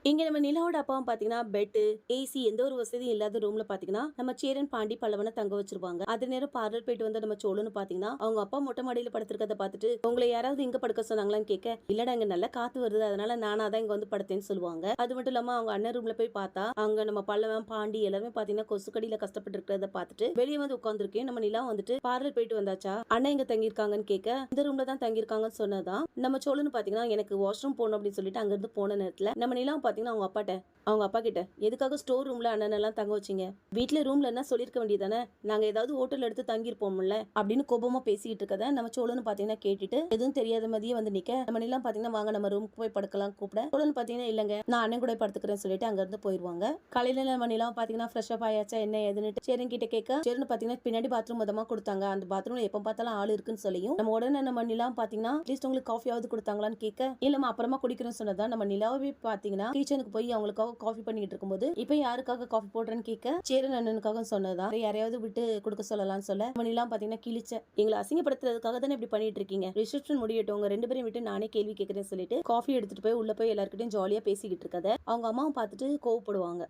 இங்க நம்ம நிலாவோட அப்பாவும் பாத்தீங்கன்னா பெட் ஏசி எந்த ஒரு வசதியும் இல்லாத ரூம்ல பாத்தீங்கன்னா நம்ம சேரன் பாண்டி பல்லவனை தங்க வச்சிருவாங்க. அது நேரம் பார்லர் போயிட்டு வந்து நம்ம சோழன்னு பாத்தீங்கன்னா அவங்க அப்பா மொட்டை மாடியில படுத்திருக்கத பாத்துட்டு உங்களை யாராவது இங்க படுக்க சொன்னாங்களான்னு கேட்க, இல்லடா இங்க நல்ல காத்து வருது அதனால நானா தான் இங்க வந்து படுத்தேன்னு சொல்லுவாங்க. அது மட்டும் இல்லாம அவங்க அண்ணன் ரூம்ல போய் பார்த்தா அங்க நம்ம பல்லவன் பாண்டி எல்லாருமே பாத்தீங்கன்னா கொசுக்கடியில கஷ்டப்பட்டு இருக்கிறத பாத்துட்டு வெளியே வந்து உட்காந்துருக்கேன். நம்ம நிலா வந்துட்டு பார்லர் போயிட்டு வந்தாச்சா, அண்ணன் இங்க தங்கியிருக்காங்கன்னு கேட்க, இந்த ரூம்ல தான் தங்கியிருக்காங்கன்னு சொன்னதான் நம்ம சோழன்னு பாத்தீங்கன்னா எனக்கு வாஷ்ரூம் போகணும் அப்படின்னு சொல்லிட்டு அங்க இருந்து போன நேரத்துல நம்ம நிலா பாத்தீங்கன்னா அவங்க அப்பா கிட்ட எதுக்காக ஸ்டோர் ரூம்ல அண்ணன் எல்லாம் தங்க வச்சீங்க, வீட்டுல ரூம்ல என்ன சொல்லிருக்க வேண்டியதானே, நாங்க ஏதாவது ஹோட்டல் எடுத்து தங்கிருப்போம்ல அப்படின்னு கோபமா பேசிட்டு இருக்கத நம்ம சோழன்னு பாத்தீங்கன்னா கேட்டுட்டு எதுவும் தெரியாத மாதிரியே வந்து நிக்க, நம்ம எல்லாம் பாத்தீங்கன்னா வாங்க நம்ம ரூமுக்கு போய் படுக்கலாம் கூப்பிட, சோழன்னு பாத்தீங்கன்னா இல்லங்க நான் அண்ணன் கூட படுத்துக்கிறேன்னு சொல்லிட்டு அங்க இருந்து போயிருவாங்க. காலையில நம்ம நிலம் பாத்தீங்கன்னா ஃப்ரெஷ் அப் ஆயாச்சா என்ன ஏதுன்னு சேரன் கிட்ட கேட்க, சேரன் பாத்தீங்கன்னா பின்னாடி பாத்ரூம் மொத்தமா கொடுத்தாங்க, அந்த பாத்ரூம்ல எப்ப பார்த்தாலும் ஆள் இருக்குன்னு சொல்லியும் நம்ம உடனே நம்ம நிலம் பாத்தீங்கன்னா அட்லீஸ்ட் உங்களுக்கு காஃபியாவது கொடுத்தாங்களான்னு கேட்க, இல்லம்மா அப்புறமா குடிக்கிறேன்னு சொன்னதா நம்ம நிலாவே பாத்தீங்கன்னா கிச்சனுக்கு போய் அவங்களுக்காக காஃபி பண்ணிட்டு இருக்கும்போது இப்ப யாருக்காக காஃபி போடுறேன்னு கேட்க, சேரன் அண்ணனுக்காக சொன்னதா யாரையாவது விட்டு கொடுக்க சொல்லலாம்னு சொல்ல, மணிலாம் பாத்தீங்கன்னா கிழிச்ச எங்களை அசிங்கப்படுத்துறதுக்காக தானே இப்படி பண்ணிட்டு இருக்கீங்க, ரிசப்ஷன் முடியட்டும் உங்க ரெண்டு பேரும் விட்டு நானே கேள்வி கேட்கறேன்னு சொல்லிட்டு காஃபி எடுத்துட்டு போய் உள்ள போய் எல்லாருக்கிட்டையும் ஜாலியா பேசிக்கிட்டு இருக்கத அவங்க அம்மாவும் பார்த்துட்டு கோவப்படுவாங்க.